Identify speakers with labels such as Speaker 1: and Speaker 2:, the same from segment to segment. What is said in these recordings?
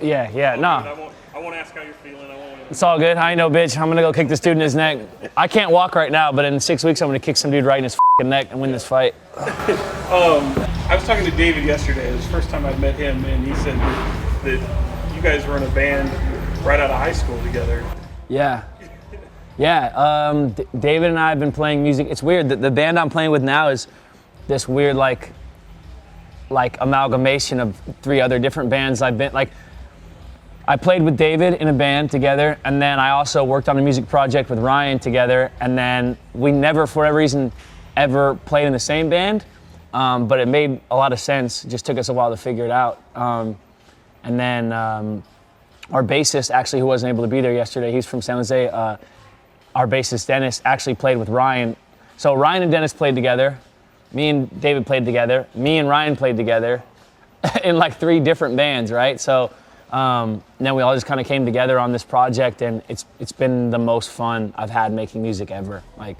Speaker 1: Yeah, no.
Speaker 2: I won't ask how you're feeling.
Speaker 1: It's all good. I know, bitch. I'm gonna go kick this dude in his neck. I can't walk right now, but in 6 weeks, I'm gonna kick some dude right in his fucking neck and win this fight.
Speaker 2: I was talking to David yesterday. It was the first time I'd met him, and he said that you guys were in a band right out of high school together.
Speaker 1: Yeah. David and I have been playing music. It's weird that the band I'm playing with now is this weird like amalgamation of 3 other different bands I've been like. I played with David in a band together, and then I also worked on a music project with Ryan together, and then we never, for whatever reason, ever played in the same band, but it made a lot of sense. It just took us a while to figure it out. And then our bassist, actually, who wasn't able to be there yesterday, he's from San Jose, our bassist, Dennis, actually played with Ryan. So Ryan and Dennis played together, me and David played together, me and Ryan played together in like 3 different bands, right? So then we all just kind of came together on this project, and it's been the most fun I've had making music ever. Like,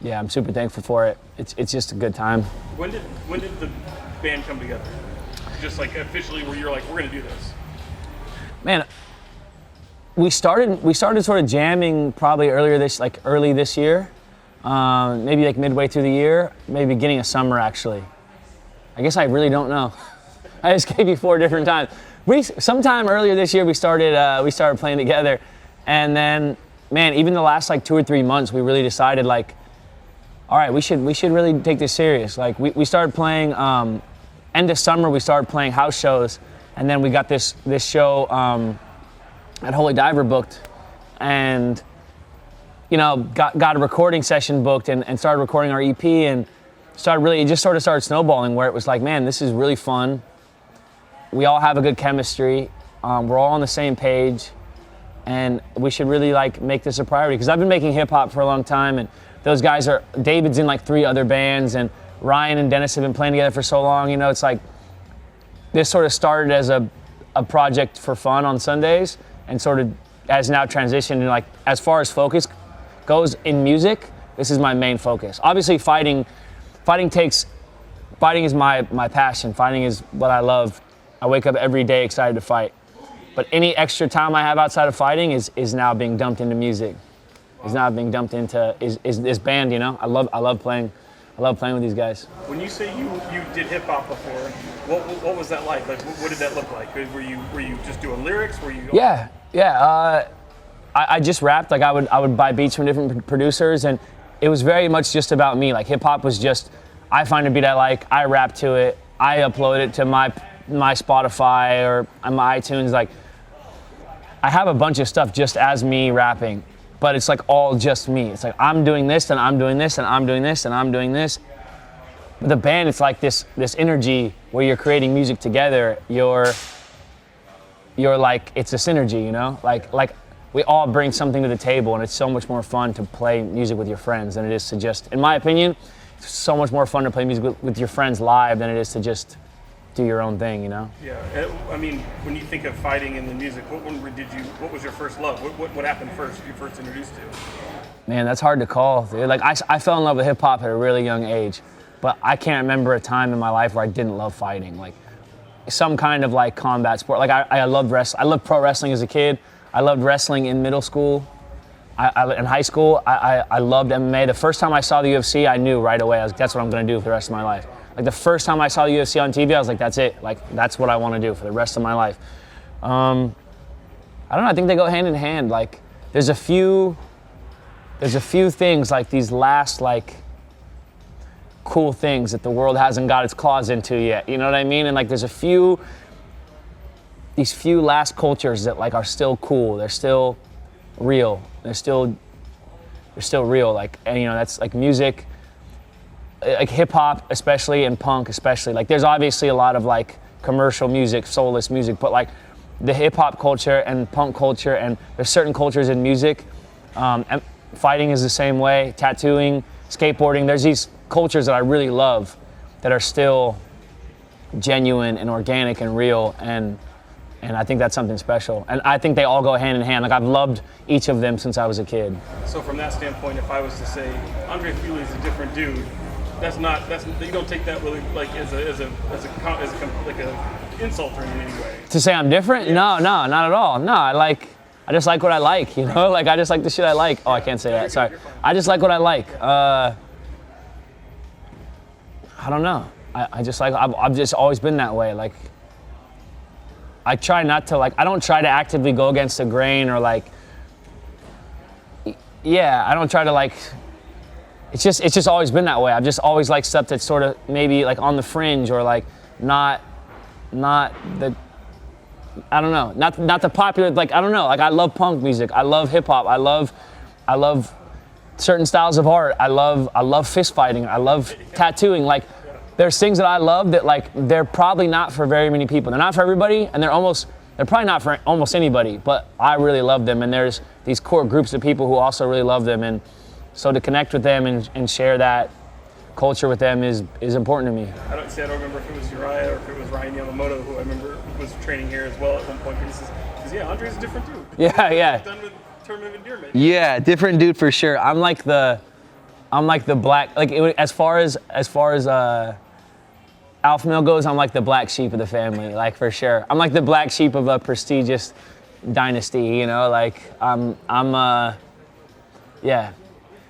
Speaker 1: yeah, I'm super thankful for it. It's just a good time.
Speaker 2: When did the band come together? Just like officially, where you're like, we're gonna do this.
Speaker 1: Man, we started sort of jamming probably early this year, maybe like midway through the year, maybe beginning of summer actually. I guess I really don't know. I just gave you 4 different times. Sometime earlier this year we started playing together, and then, man, even the last like 2 or 3 months we really decided like, all right, we should really take this serious. Like we started playing end of summer, we started playing house shows, and then we got this show at Holy Diver booked, and you know got a recording session booked and started recording our EP, and it just sort of started snowballing where it was like, man, this is really fun. We all have a good chemistry. We're all on the same page, and we should really like make this a priority. Because I've been making hip hop for a long time, and those guys David's in like 3 other bands, and Ryan and Dennis have been playing together for so long. You know, it's like this sort of started as a project for fun on Sundays, and sort of has now transitioned. And like as far as focus goes in music, this is my main focus. Obviously, fighting is my passion. Fighting is what I love. I wake up every day excited to fight. But any extra time I have outside of fighting is now being dumped into music. Is now being dumped into is band, you know? I love playing with these guys.
Speaker 2: When you say you did hip hop before, what was that like? Like what did that look like? Were you just doing lyrics? Were you
Speaker 1: Yeah. I just rapped. Like I would buy beats from different producers, and it was very much just about me. Like hip hop was just, I find a beat I like, I rap to it, I upload it to my Spotify or my iTunes. Like I have a bunch of stuff just as me rapping, but it's like all just me. It's like I'm doing this and I'm doing this and I'm doing this and I'm doing this. But the band, it's like this energy where you're creating music together. You're like, it's a synergy, you know? Like we all bring something to the table, and it's so much more fun to play music with your friends than it is to just, in my opinion, it's so much more fun to play music with your friends live than it is to just do your own thing, you know?
Speaker 2: Yeah, I mean, when you think of fighting in the music, what was your first love? What happened first, you first introduced to?
Speaker 1: Man, that's hard to call, dude. Like, I fell in love with hip hop at a really young age, but I can't remember a time in my life where I didn't love fighting. Like, some kind of like combat sport. Like, I loved wrestling. I loved pro wrestling as a kid. I loved wrestling in middle school. In high school, I loved MMA. The first time I saw the UFC, I knew right away, that's what I'm gonna do for the rest of my life. Like the first time I saw the UFC on TV, I was like, that's it. Like, that's what I want to do for the rest of my life. I don't know, I think they go hand in hand. Like, there's a few things, like these last, like, cool things that the world hasn't got its claws into yet. You know what I mean? And like, there's these few last cultures that like are still cool. They're still real. They're still real. Like, and you know, that's like music, like hip hop especially, and punk especially. Like there's obviously a lot of like commercial music, soulless music, but like the hip hop culture and punk culture, and there's certain cultures in music. And fighting is the same way, tattooing, skateboarding. There's these cultures that I really love that are still genuine and organic and real, and I think that's something special. And I think they all go hand in hand. Like I've loved each of them since I was a kid.
Speaker 2: So from that standpoint, if I was to say Andre Fili is a different dude, you don't take that really like as a insult her in any way.
Speaker 1: To say I'm different?
Speaker 2: Yeah.
Speaker 1: No, not at all. No, I just like what I like, you know? Like, I just like the shit I like. Oh, I can't say that, sorry. I just like what I like. I don't know. I've just always been that way. Like, I try not to, I don't try to actively go against the grain or I don't try to it's just always been that way. I've just always liked stuff that's sort of maybe on the fringe or not the, I don't know, not the popular, I don't know, I love punk music, I love hip hop, I love certain styles of art, I love fist fighting, I love tattooing, there's things that I love that they're probably not for very many people. They're not for everybody, and they're probably not for almost anybody, but I really love them, and there's these core groups of people who also really love them, and so to connect with them and share that culture with them is important to me.
Speaker 2: I don't remember if it was Uriah or if it was Ryan Yamamoto, who I remember was training here as well at one point. He says, Andre's a different dude.
Speaker 1: Yeah.
Speaker 2: Done with term of endearment.
Speaker 1: Yeah, different dude for sure. I'm like the black, as far as alpha male goes, I'm like the black sheep of the family, for sure. I'm like the black sheep of a prestigious dynasty, you know, yeah.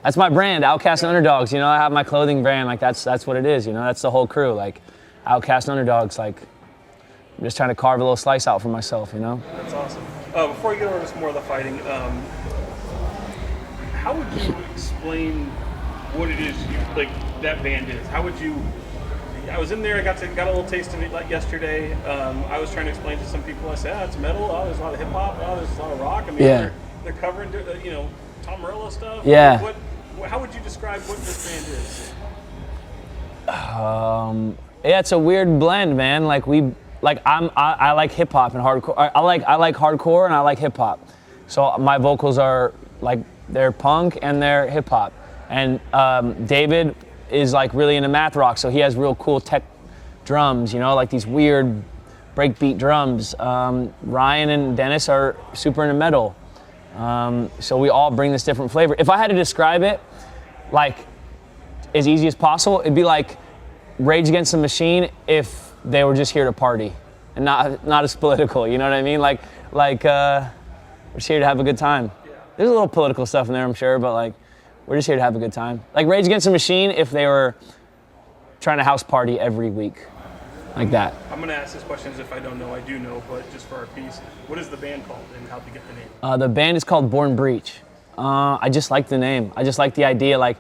Speaker 1: That's my brand, Outcasts and Underdogs, you know, I have my clothing brand, that's what it is, you know, that's the whole crew, Outcasts and Underdogs, I'm just trying to carve a little slice out for myself, you know?
Speaker 2: That's awesome. Before you get over to more of the fighting, how would you explain what it is that band is? How would you, I was in there, I got a little taste of it yesterday. I was trying to explain to some people, I said, it's metal, there's a lot of hip hop, there's a lot of rock. I mean,
Speaker 1: yeah.
Speaker 2: They're covering, Tom Morello stuff.
Speaker 1: Yeah.
Speaker 2: How would you describe what this band is?
Speaker 1: Yeah, it's a weird blend, man. I like hip hop and hardcore. I like hardcore and I like hip hop. So my vocals are they're punk and they're hip hop. And David is really into math rock, so he has real cool tech drums, you know, these weird breakbeat drums. Ryan and Dennis are super into metal. So we all bring this different flavor. If I had to describe it as easy as possible, it'd be like Rage Against the Machine if they were just here to party and not as political, you know what I mean? We're just here to have a good time.
Speaker 2: Yeah.
Speaker 1: There's a little political stuff in there, I'm sure, but we're just here to have a good time. Rage Against the Machine if they were trying to house party every week. Like that.
Speaker 2: I'm going to ask this question as if I don't know. I do know, but just for our piece, what is the band called and how'd you get the name?
Speaker 1: The band is called Born Breach. I just like the name. I just like the idea,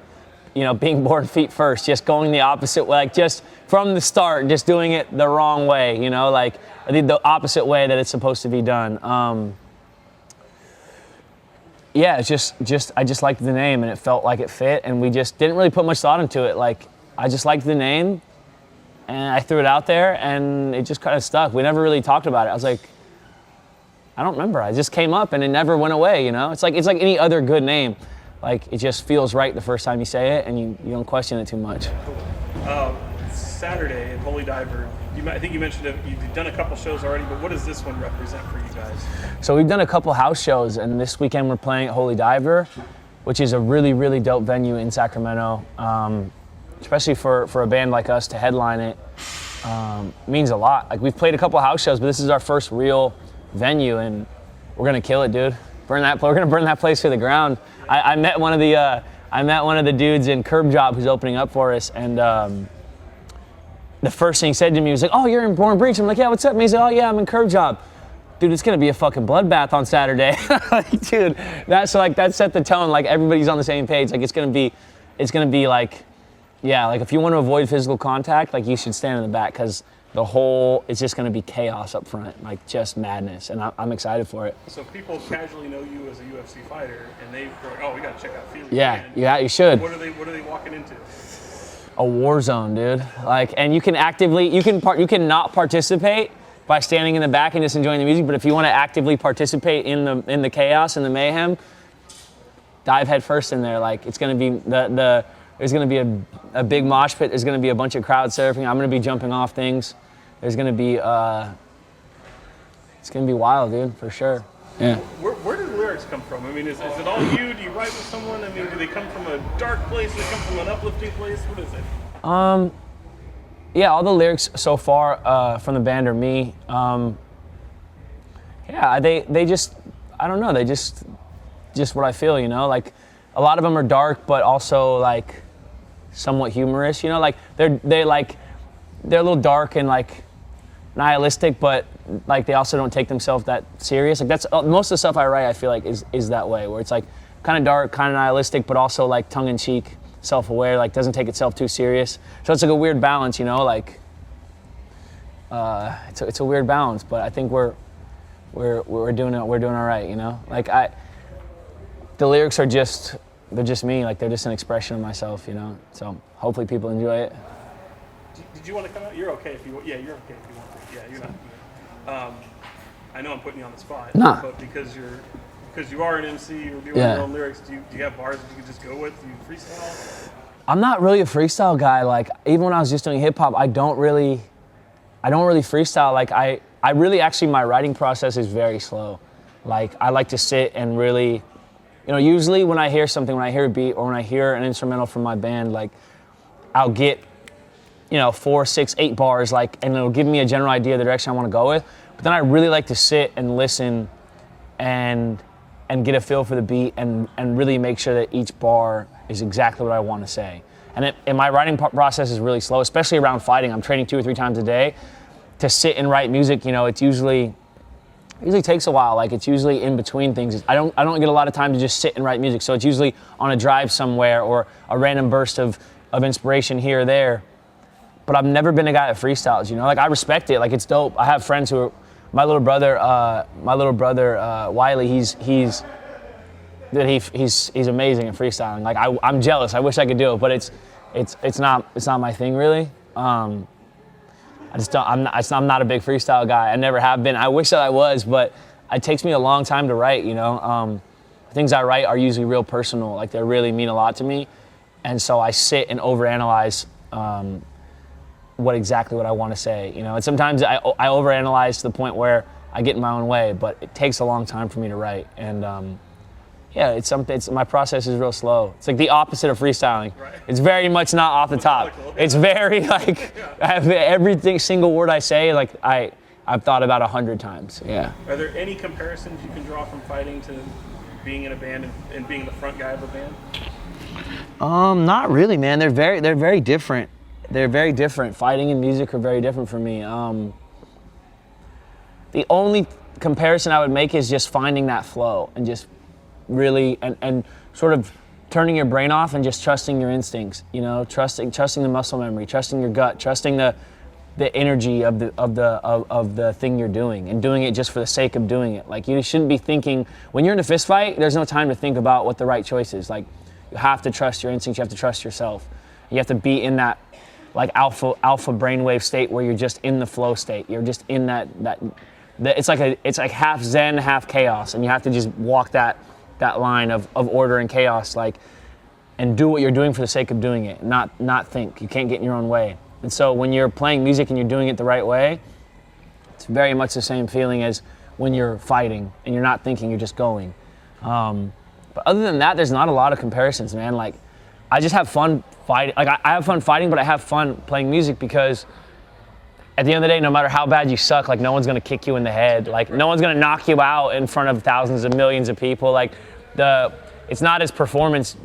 Speaker 1: being born feet first, just going the opposite way, just from the start, just doing it the wrong way, you know, the opposite way that it's supposed to be done. Yeah, it's just I just liked the name and it felt like it fit, and we just didn't really put much thought into it. I just liked the name. And I threw it out there, and it just kind of stuck. We never really talked about it. I was I don't remember. I just came up, and it never went away. You know, it's like any other good name. It just feels right the first time you say it, and you don't question it too much.
Speaker 2: Saturday at Holy Diver, I think you mentioned it. You've done a couple shows already, but what does this one represent for you guys? So
Speaker 1: we've done a couple house shows, and this weekend we're playing at Holy Diver, which is a really, really dope venue in Sacramento. Especially for a band like us to headline it, means a lot. We've played a couple house shows, but this is our first real venue, and we're gonna kill it, dude. We're gonna burn that place to the ground. I met one of the dudes in Curb Job who's opening up for us, and the first thing he said to me was "Oh, you're in Born Breach." I'm like, "Yeah, what's up?" And he said, "Oh, yeah, I'm in Curb Job." Dude, it's gonna be a fucking bloodbath on Saturday. Dude, that set the tone. Everybody's on the same page. It's gonna be yeah, if you want to avoid physical contact, you should stand in the back, because it's just going to be chaos up front, just madness, and I'm excited for it.
Speaker 2: So people casually know you as a UFC fighter, and they're like, oh, we got to check out Fili.
Speaker 1: Yeah, you should.
Speaker 2: What are they walking into?
Speaker 1: A war zone, dude. And you can you can not participate by standing in the back and just enjoying the music, but if you want to actively participate in the chaos and the mayhem, dive head first in there. It's going to be there's going to be a big mosh pit. There's going to be a bunch of crowd surfing. I'm going to be jumping off things. There's going to be, it's going to be wild, dude, for sure. Yeah.
Speaker 2: Where do the lyrics come from? I mean, is it all you? Do you write with someone? I mean, do they come from a dark place? Do they come from an uplifting place? What is it?
Speaker 1: Yeah, all the lyrics so far from the band are me. Yeah, they just, I don't know, they just what I feel, you know? Like, a lot of them are dark, but also, like, somewhat humorous, you know? Like, they're a little dark and, like, nihilistic, but, like, they also don't take themselves that serious. Like, that's, most of the stuff I write, I feel like, is that way, where it's, like, kind of dark, kind of nihilistic, but also, like, tongue-in-cheek, self-aware, like, doesn't take itself too serious. So it's, like, a weird balance, you know? Like, it's a weird balance, but I think we're doing all right, you know? Like, the lyrics are just, they're just me, like, they're just an expression of myself, you know? So hopefully people enjoy it.
Speaker 2: Did you want to come out? You're okay if you, yeah, you're okay if you want to. Yeah, you're not. I know I'm putting you on the spot.
Speaker 1: Nah.
Speaker 2: But because you are an MC, you're doing your own lyrics, do you have bars that you can just go with? Do you freestyle?
Speaker 1: I'm not really a freestyle guy. Like, even when I was just doing hip hop, I don't really freestyle. Like, I really, actually, my writing process is very slow. Like, I like to sit and really, you know, usually when I hear something, when I hear a beat or when I hear an instrumental from my band, like, I'll get, you know, 4, 6, 8 bars, like, and it'll give me a general idea of the direction I want to go with. But then I really like to sit and listen and get a feel for the beat and really make sure that each bar is exactly what I want to say. And my writing process is really slow, especially around fighting. I'm training 2 or 3 times a day to sit and write music. You know, it usually takes a while. Like, it's usually in between things. I don't get a lot of time to just sit and write music. So it's usually on a drive somewhere or a random burst of inspiration here or there. But I've never been a guy that freestyles, you know? Like, I respect it. Like, it's dope. I have friends who are, my little brother Wiley, he's amazing at freestyling. Like, I'm jealous. I wish I could do it, but it's not my thing really. I'm not a big freestyle guy. I never have been. I wish that I was, but it takes me a long time to write, you know? Things I write are usually real personal. Like, they really mean a lot to me. And so I sit and overanalyze what I want to say, you know? And sometimes I overanalyze to the point where I get in my own way, but it takes a long time for me to write. And yeah, my process is real slow. It's like the opposite of freestyling. Right. It's very much not off the top. It's very, like, I have every single word I say, like, I've thought about 100 times. Yeah.
Speaker 2: Are there any comparisons you can draw from fighting to being in a band and being the front guy of a band?
Speaker 1: Not really, man. They're very different. They're very different. Fighting and music are very different for me. The only comparison I would make is just finding that flow and just really and sort of turning your brain off and just trusting your instincts, you know, trusting the muscle memory, trusting your gut, trusting the energy of the thing you're doing, and doing it just for the sake of doing it. Like, you shouldn't be thinking, when you're in a fist fight, there's no time to think about what the right choice is. Like, you have to trust your instincts, you have to trust yourself. You have to be in that, like, alpha brainwave state where you're just in the flow state. You're just in that it's like half zen, half chaos, and you have to just walk that line of order and chaos, like, and do what you're doing for the sake of doing it, not think. You can't get in your own way. And so when you're playing music and you're doing it the right way, it's very much the same feeling as when you're fighting and you're not thinking, you're just going. But other than that, there's not a lot of comparisons, man. Like, I just have fun fighting. Like, I have fun fighting, but I have fun playing music because at the end of the day, no matter how bad you suck, like, no one's gonna kick you in the head. Like, no one's gonna knock you out in front of thousands of millions of people. Like, it's not as performance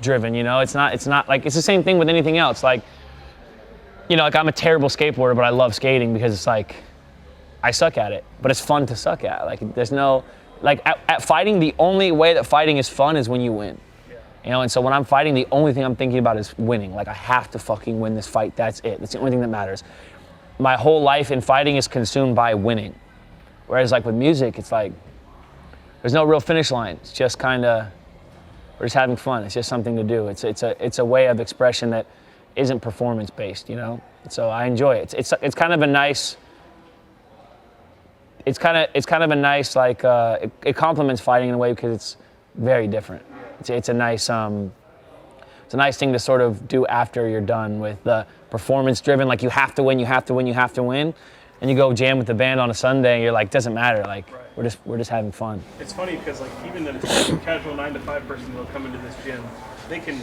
Speaker 1: driven, you know? It's not like, it's the same thing with anything else. Like, you know, like, I'm a terrible skateboarder, but I love skating because it's like, I suck at it, but it's fun to suck at. Like, there's no, like, at fighting, the only way that fighting is fun is when you win. You know, and so when I'm fighting, the only thing I'm thinking about is winning. Like, I have to fucking win this fight, that's it. That's the only thing that matters. My whole life in fighting is consumed by winning. Whereas, like, with music, it's like, there's no real finish line. It's just kind of, we're just having fun. It's just something to do. It's a way of expression that isn't performance based, you know? So I enjoy it. It's kind of a nice, like, it complements fighting in a way because it's very different. It's a nice thing to sort of do after you're done with the performance driven, like, you have to win, and you go jam with the band on a Sunday, and you're like, doesn't matter. Like,
Speaker 2: Right.
Speaker 1: we're just having fun.
Speaker 2: It's funny because like even the casual 9-to-5 person that'll come into this gym, they can,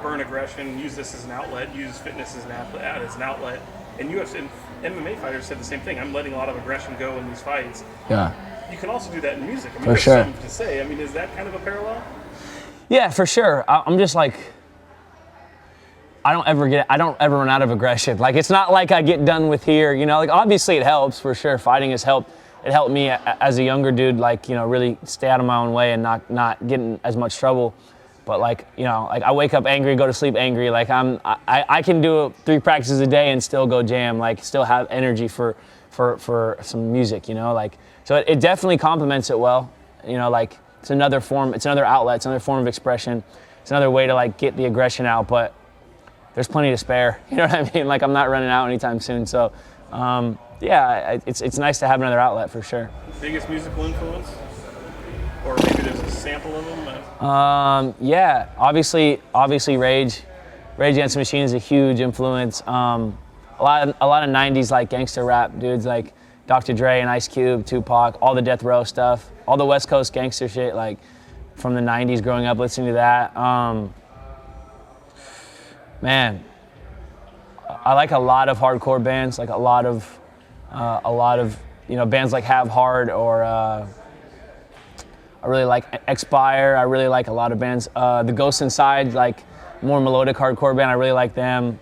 Speaker 2: burn aggression, use this as an outlet, use fitness as an outlet. And UFC and MMA fighters said the same thing. I'm letting a lot of aggression go in these fights.
Speaker 1: Yeah.
Speaker 2: You can also do that in music. I mean,
Speaker 1: For
Speaker 2: there's
Speaker 1: sure.
Speaker 2: something to say. I mean, is that kind of a parallel?
Speaker 1: Yeah, for sure. I'm just like, I don't ever run out of aggression. Like, it's not like I get done with here, like obviously it helps for sure. Fighting has helped. It helped me as a younger dude, like, really stay out of my own way and not get in as much trouble. But like, like I wake up angry, go to sleep angry. Like I can do 3 practices a day and still go jam, like still have energy for some music, like, so it definitely complements it well. Like it's another form, it's another outlet, it's another form of expression. It's another way to like get the aggression out, but there's plenty to spare. You know what I mean? Like I'm not running out anytime soon. So yeah, it's nice to have another outlet for sure.
Speaker 2: Biggest musical influence? Or maybe there's a sample of them?
Speaker 1: Yeah, obviously Rage Against the Machine is a huge influence. A lot of 90s like gangster rap dudes like Dr. Dre and Ice Cube, Tupac, all the Death Row stuff, all the West Coast gangster shit like from the 90s growing up listening to that. Man, I like a lot of hardcore bands, like a lot of bands like Have Hard or I really like Expire. I really like a lot of bands. The Ghost Inside, like more melodic hardcore band. I really like them.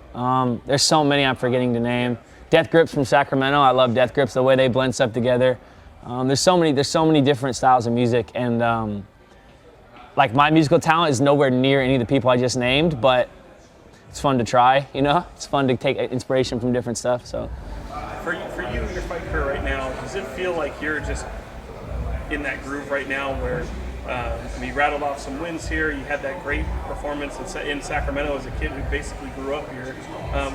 Speaker 1: There's so many I'm forgetting to name. Death Grips from Sacramento. I love Death Grips, the way they blend stuff together. There's so many different styles of music, and like my musical talent is nowhere near any of the people I just named, but it's fun to try. It's fun to take inspiration from different stuff. So
Speaker 2: for you and your fight career right now, does it feel like you're just in that groove right now where you rattled off some wins here, you had that great performance in Sacramento as a kid who basically grew up here.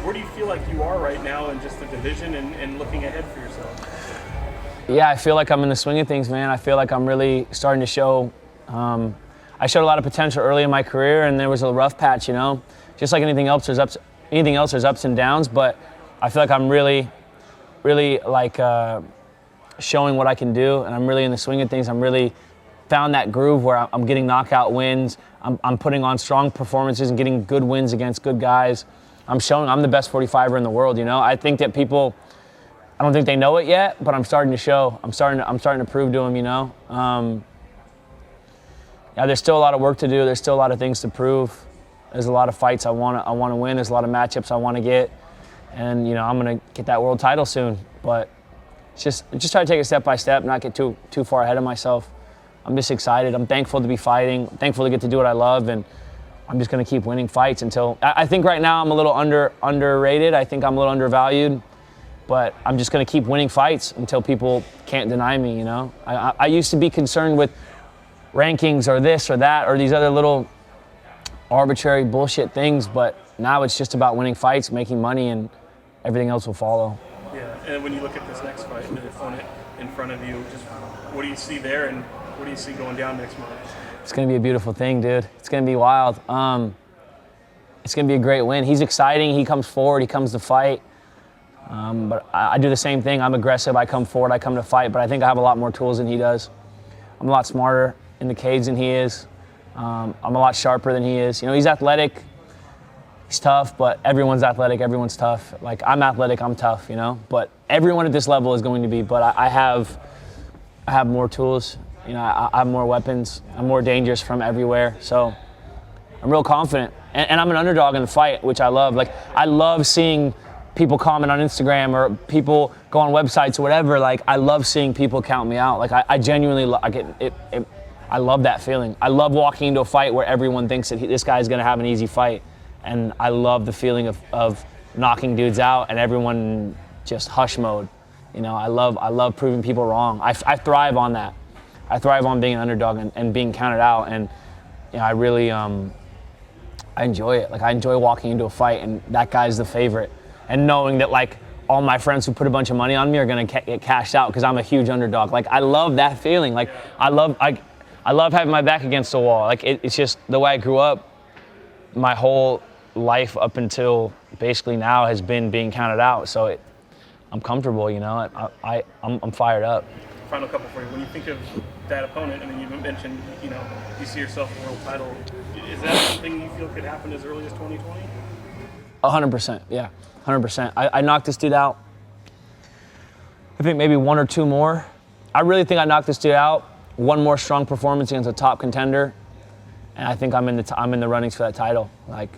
Speaker 2: Where do you feel like you are right now in just the division and looking ahead for yourself?
Speaker 1: Yeah, I feel like I'm in the swing of things, man. I feel like I'm really starting to show, I showed a lot of potential early in my career, and there was a rough patch, just like anything else, there's ups and downs, but I feel like I'm really like, showing what I can do, and I'm really in the swing of things. I'm really found that groove where I'm getting knockout wins. I'm putting on strong performances and getting good wins against good guys. I'm showing I'm the best 45er in the world. I think that people, I don't think they know it yet, but I'm starting to show. I'm starting to prove to them. Yeah, there's still a lot of work to do. There's still a lot of things to prove. There's a lot of fights I want to win. There's a lot of matchups I want to get, and I'm gonna get that world title soon. But just try to take it step by step, not get too far ahead of myself. I'm just excited. I'm thankful to be fighting. I'm thankful to get to do what I love, and I'm just going to keep winning fights until I think right now I'm a little underrated. I think I'm a little undervalued, but I'm just going to keep winning fights until people can't deny me. I used to be concerned with rankings or this or that or these other little arbitrary bullshit things, but now it's just about winning fights, making money, and everything else will follow.
Speaker 2: Yeah, and when you look at this next fight and the opponent in front of you, just what do you see there, and what do you see going down next month?
Speaker 1: It's going to be a beautiful thing, dude. It's going to be wild. It's going to be a great win. He's exciting. He comes forward. He comes to fight. But I do the same thing. I'm aggressive. I come forward. I come to fight. But I think I have a lot more tools than he does. I'm a lot smarter in the cage than he is. I'm a lot sharper than he is. He's athletic. He's tough, but everyone's athletic, everyone's tough. Like, I'm athletic, I'm tough, But everyone at this level is going to be. But I have more tools. I have more weapons. I'm more dangerous from everywhere. So I'm real confident. And I'm an underdog in the fight, which I love. Like, I love seeing people comment on Instagram or people go on websites or whatever. Like, I love seeing people count me out. Like, I genuinely like it. I love that feeling. I love walking into a fight where everyone thinks that this guy's going to have an easy fight. And I love the feeling of knocking dudes out and everyone just hush mode. I love proving people wrong. I thrive on that. I thrive on being an underdog and being counted out. And I really I enjoy it. Like, I enjoy walking into a fight and that guy's the favorite, and knowing that like all my friends who put a bunch of money on me are gonna get cashed out because I'm a huge underdog. Like, I love that feeling. Like, I love having my back against the wall. Like, it's just the way I grew up. My whole life up until basically now has been being counted out. So I'm comfortable, you know. I'm fired up.
Speaker 2: Final couple for you. When you think of that opponent, I mean, you mentioned, you know, you see yourself in the world title. Is that something you feel could happen as early as 2020?
Speaker 1: 100%, yeah, 100%. I knocked this dude out. I think maybe one or two more. I really think I knocked this dude out. One more strong performance against a top contender, and I think I'm in the runnings for that title. Like,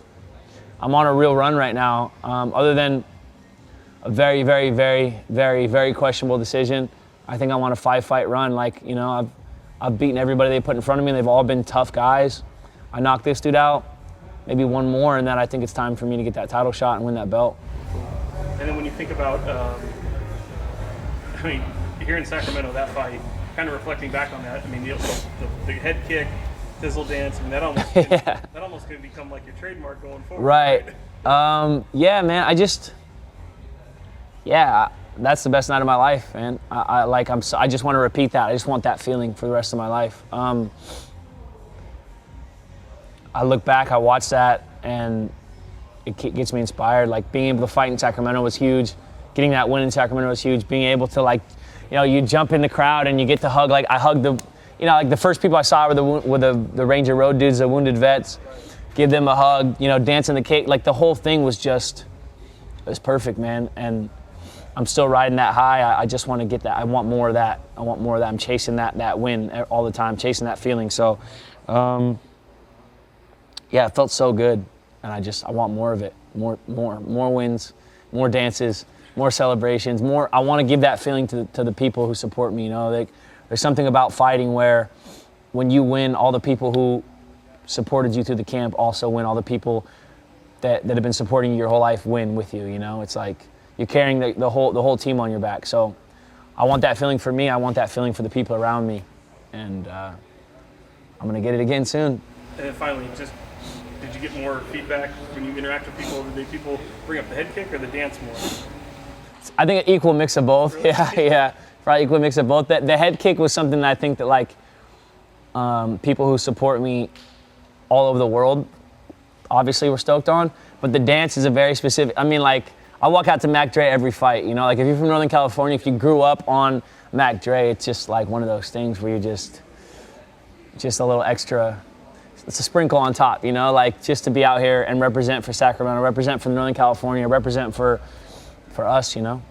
Speaker 1: I'm on a real run right now. Other than a very, very, very, very, very questionable decision, I think I'm on a 5-fight run. Like, you know, I've beaten everybody they put in front of me. They've all been tough guys. I knocked this dude out, maybe one more, and then I think it's time for me to get that title shot and win that belt.
Speaker 2: And then when you think about, I mean, here in Sacramento, that fight, kind of reflecting back on that, I mean, the head kick, thizzle dance, I mean, that almost could become like your trademark going forward.
Speaker 1: Right. Yeah, man. That's the best night of my life, man. I just want to repeat that. I just want that feeling for the rest of my life. I look back, I watch that, and it gets me inspired. Like, being able to fight in Sacramento was huge. Getting that win in Sacramento was huge. Being able to, like, you know, you jump in the crowd and you get to hug. Like, I hugged the first people I saw were the Ranger Road dudes, the wounded vets. Give them a hug, you know, dancing the cake. Like, the whole thing was just, it was perfect, man. And I'm still riding that high. I just want to get that. I want more of that. I'm chasing that win all the time, chasing that feeling. So, yeah, it felt so good, and I want more of it. More wins, more dances, more celebrations, more. I want to give that feeling to the people who support me. You know, there's something about fighting where, when you win, all the people who supported you through the camp also win. All the people that have been supporting you your whole life win with you. You know, it's like you're carrying the whole team on your back. So, I want that feeling for me. I want that feeling for the people around me, and I'm gonna get it again soon.
Speaker 2: And then finally, just, did you get more feedback when you interact with people? Did people bring up the head kick or the dance more?
Speaker 1: I think an equal mix of both.
Speaker 2: Really?
Speaker 1: Yeah, probably equal mix of both. The head kick was something that I think that, like, people who support me all over the world obviously were stoked on. But the dance is a very specific. I mean, like, I walk out to Mac Dre every fight. You know, like, if you're from Northern California, if you grew up on Mac Dre, it's just like one of those things where you're just a little extra. It's a sprinkle on top, you know, like, just to be out here and represent for Sacramento, represent for Northern California, represent for us, you know.